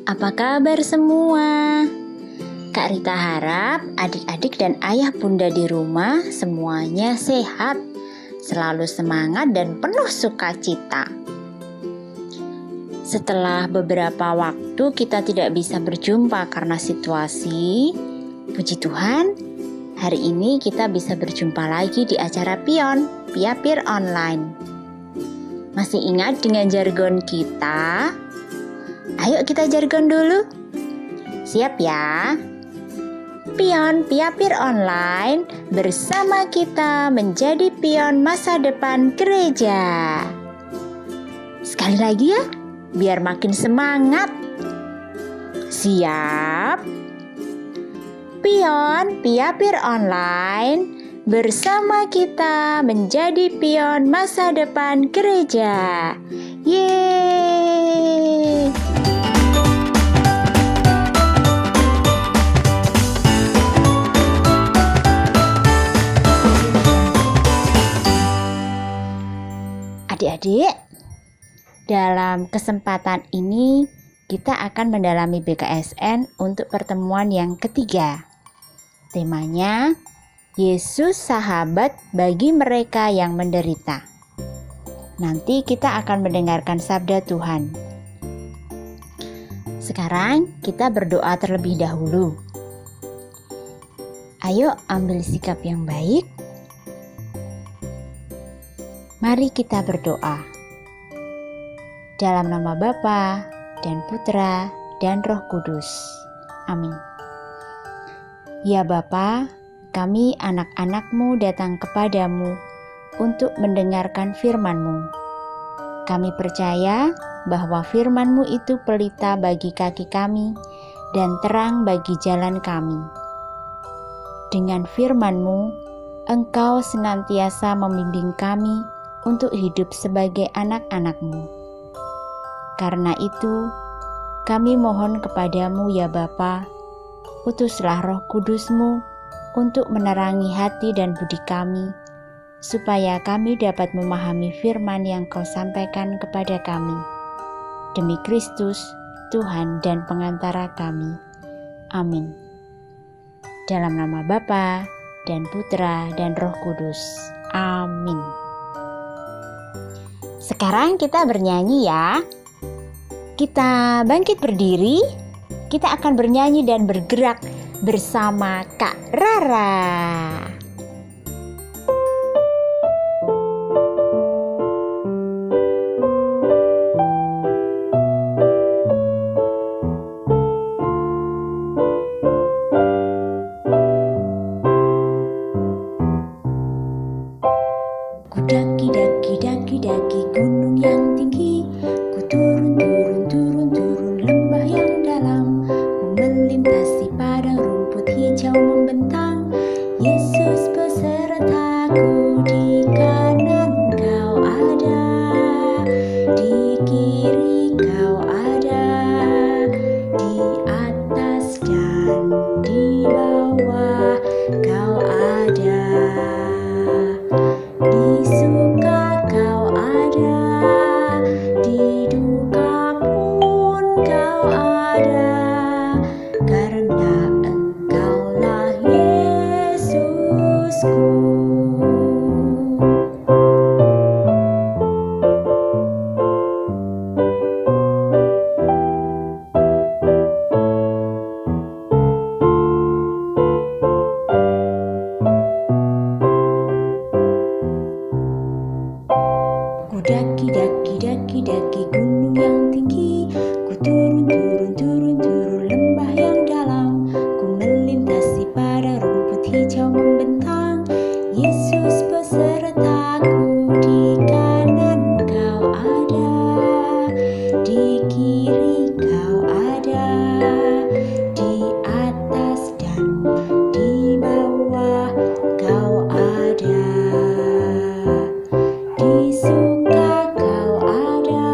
Apa kabar semua? Kak Rita harap adik-adik dan ayah bunda di rumah semuanya sehat, selalu semangat dan penuh sukacita. Setelah beberapa waktu kita tidak bisa berjumpa karena situasi, puji Tuhan, hari ini kita bisa berjumpa lagi di acara Piapir Online. Masih ingat dengan jargon kita? Ayo kita jargon dulu. Siap ya? Piapir Online bersama kita menjadi pion masa depan gereja. Sekali lagi ya, biar makin semangat. Siap? Piapir Online bersama kita menjadi pion masa depan gereja. Yeay! Adik-adik, dalam kesempatan ini kita akan mendalami BKSN untuk pertemuan yang ketiga. Temanya, Yesus sahabat bagi mereka yang menderita. Nanti kita akan mendengarkan sabda Tuhan. Sekarang kita berdoa terlebih dahulu. Ayo ambil sikap yang baik. Mari kita berdoa. Dalam nama Bapa dan Putra dan Roh Kudus. Amin. Ya Bapa, kami anak-anak-Mu datang kepadamu untuk mendengarkan firman-Mu. Kami percaya bahwa firman-Mu itu pelita bagi kaki kami dan terang bagi jalan kami. Dengan firman-Mu, Engkau senantiasa membimbing kami untuk hidup sebagai anak-anak-Mu. Karena itu, kami mohon kepadamu ya Bapa, utuslah Roh Kudus-Mu untuk menerangi hati dan budi kami, supaya kami dapat memahami firman yang Kau sampaikan kepada kami. Demi Kristus, Tuhan dan pengantara kami. Amin. Dalam nama Bapa dan Putra dan Roh Kudus. Amin. Sekarang kita bernyanyi ya. Kita bangkit berdiri. Kita akan bernyanyi dan bergerak bersama Kak Rara. Ku daki gunung yang tinggi, ku turun lembah yang dalam, ku melintasi padang rumput hijau membentang. Yesus besertaku, di kanan Kau ada, di kiri Kau ada, di atas dan di bawah Kau ada, di suka Kau ada, di duka pun Kau ada, karena Engkaulah Yesusku. Ku daki gunung yang tinggi, ku turun lembah yang dalam, ku melintasi padang rumput hijau membentang. Yesus besertaku, di kanan Kau ada, di kiri Kau ada, di atas dan di bawah Kau ada, di suka Kau ada,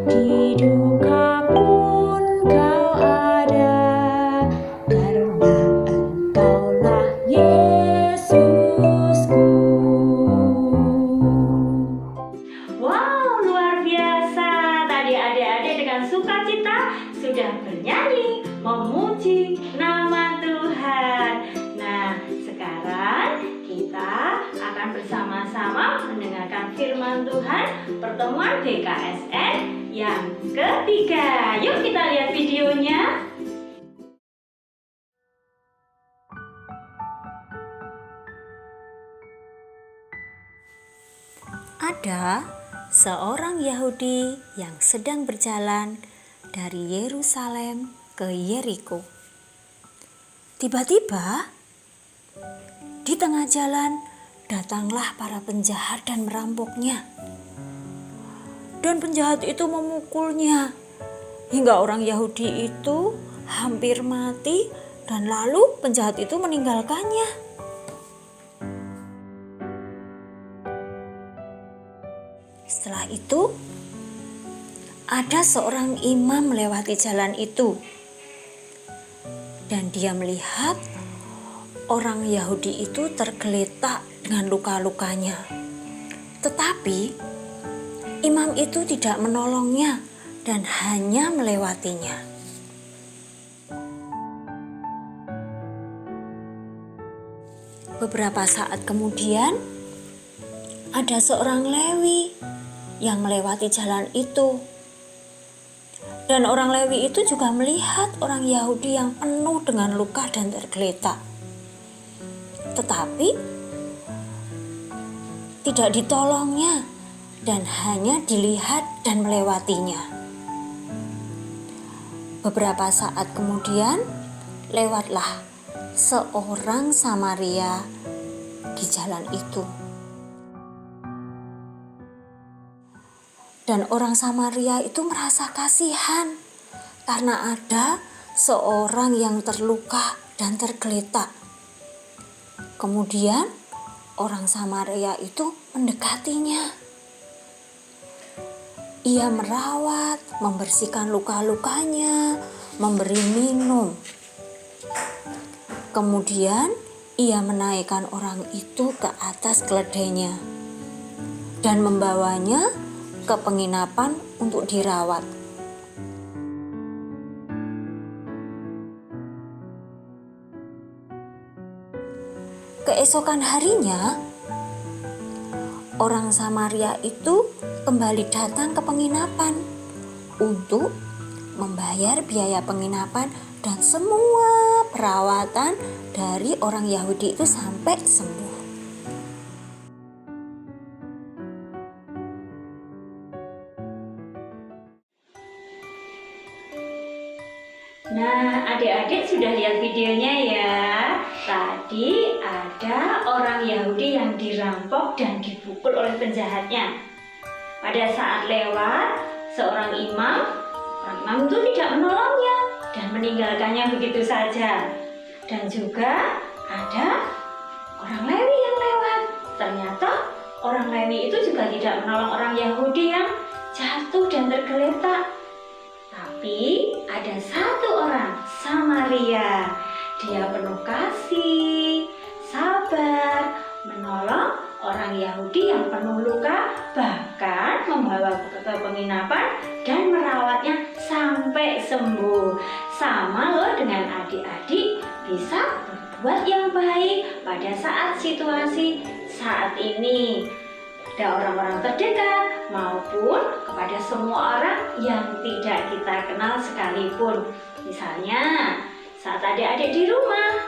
di duka pun Kau ada, karena Engkaulah Yesusku. Wow, luar biasa. Tadi adik-adik dengan sukacita sudah bernyanyi memuji nama Tuhan. Nah, sekarang kita akan bersama-sama mendengarkan firman Tuhan pertemuan BKSN yang ketiga. Yuk kita lihat videonya. Ada seorang Yahudi yang sedang berjalan dari Yerusalem ke Yeriko. Tiba-tiba di tengah jalan datanglah para penjahat dan merampoknya. Dan penjahat itu memukulnya hingga orang Yahudi itu hampir mati, dan lalu penjahat itu meninggalkannya. Setelah itu, ada seorang imam melewati jalan itu, dan dia melihat orang Yahudi itu tergeletak dengan luka-lukanya. Tetapi imam itu tidak menolongnya dan hanya melewatinya. Beberapa saat kemudian, ada seorang Lewi yang melewati jalan itu. Dan orang Lewi itu juga melihat orang Yahudi yang penuh dengan luka dan tergeletak. Tetapi tidak ditolongnya dan hanya dilihat dan melewatinya. Beberapa saat kemudian, lewatlah seorang Samaria di jalan itu. Dan orang Samaria itu merasa kasihan karena ada seorang yang terluka dan tergeletak. Kemudian orang Samaria itu mendekatinya. Ia merawat, membersihkan luka-lukanya, memberi minum. Kemudian ia menaikkan orang itu ke atas keledainya dan membawanya ke penginapan untuk dirawat. Keesokan harinya, orang Samaria itu kembali datang ke penginapan untuk membayar biaya penginapan dan semua perawatan dari orang Yahudi itu sampai sembuh. Nah, adik-adik sudah lihat videonya ya. Tadi ada orang Yahudi yang dirampok dan dipukul oleh penjahatnya. Pada saat lewat, seorang imam itu tidak menolongnya dan meninggalkannya begitu saja. Dan juga ada orang Lewi yang lewat. Ternyata orang Lewi itu juga tidak menolong orang Yahudi yang jatuh dan tergeletak. Tapi ada satu orang Samaria, dia penuh kasih, sabar, menolong orang Yahudi yang penuh luka, bahkan membawa ke penginapan dan merawatnya sampai sembuh. Sama loh dengan adik-adik bisa berbuat yang baik pada saat situasi saat ini. Ada orang-orang terdekat maupun kepada semua orang yang tidak kita kenal sekalipun. Misalnya saat adik-adik di rumah,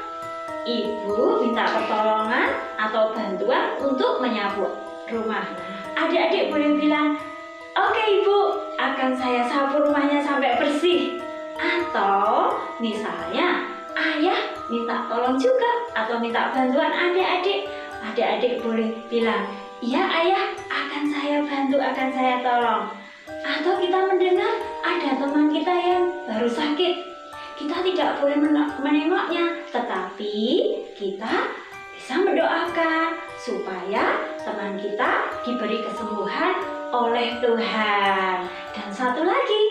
ibu minta pertolongan atau bantuan untuk menyapu rumah. Adik-adik boleh bilang, "Oke ibu, akan saya sapu rumahnya sampai bersih." Atau misalnya ayah minta tolong juga atau minta bantuan adik-adik. Adik-adik boleh bilang, "Iya ayah, akan saya bantu, akan saya tolong." Atau kita mendengar ada teman kita yang baru sakit, kita tidak boleh menengoknya, tetapi kita bisa mendoakan supaya teman kita diberi kesembuhan oleh Tuhan. Dan satu lagi,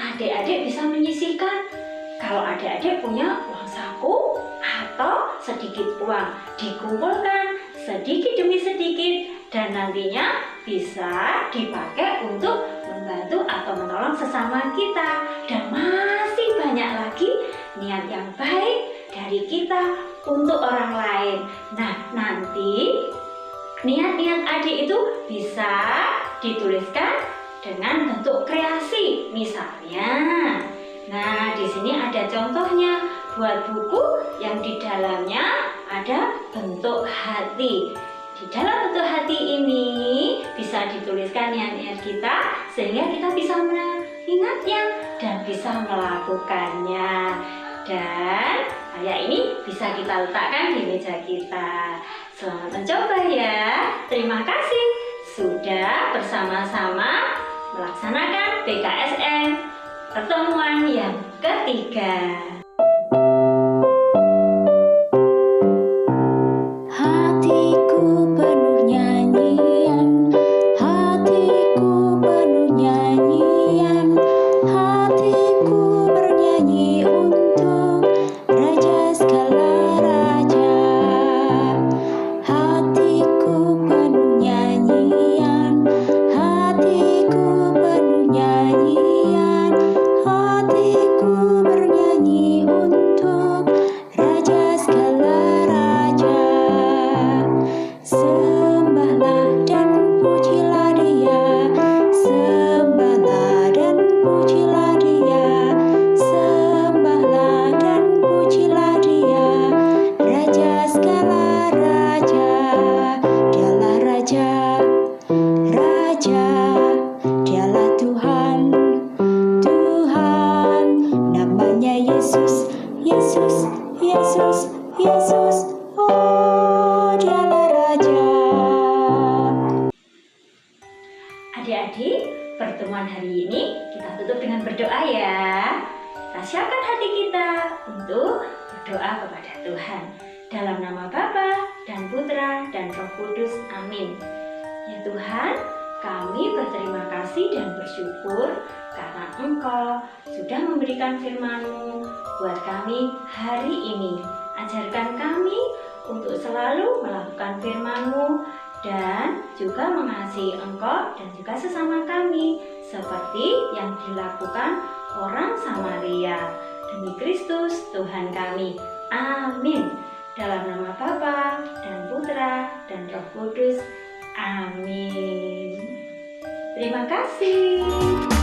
adik-adik bisa menyisihkan. Kalau adik-adik punya uang saku atau sedikit uang, dikumpulkan sedikit demi sedikit dan nantinya bisa dipakai untuk membantu atau menolong sesama kita. Dan niat yang baik dari kita untuk orang lain. Nah, nanti niat-niat adik itu bisa dituliskan dengan bentuk kreasi. Misalnya, nah di sini ada contohnya buat buku yang di dalamnya ada bentuk hati. Di dalam bentuk hati ini bisa dituliskan niat-niat kita sehingga kita bisa mengingatnya dan bisa melakukannya. Dan kayak ini bisa kita letakkan di meja kita. Selamat mencoba ya. Terima kasih sudah bersama-sama melaksanakan PKSN pertemuan yang ketiga. Hatiku penuh nyanyian, hatiku penuh nyanyian, hatiku bernyanyi untuk Raja segala raja. Hatiku penuh nyanyian, hatiku penuh nyanyian, hatiku bernyanyi untuk Raja segala raja. Sembahlah dan pujilah Dia, sembahlah dan pujilah Dia, sembahlah dan pujilah Dia, Raja segala raja. Dialah Raja, Raja, Dialah Tuhan, Tuhan, namanya Yesus, Yesus, Yesus, Yesus. Oh, Dialah Raja. Adik-adik, pertemuan hari ini kita tutup dengan berdoa ya. Kita siapkan hati kita untuk berdoa kepada Tuhan. Dalam nama Bapa dan Putra dan Roh Kudus. Amin. Ya Tuhan, kami berterima kasih dan bersyukur karena Engkau sudah memberikan firman-Mu buat kami hari ini. Ajarkan kami untuk selalu melakukan firman-Mu dan juga mengasihi Engkau dan juga sesama kami seperti yang dilakukan orang Samaria. Demi Kristus Tuhan kami. Amin. Dalam nama Bapa dan Putra dan Roh Kudus. Amin. Terima kasih.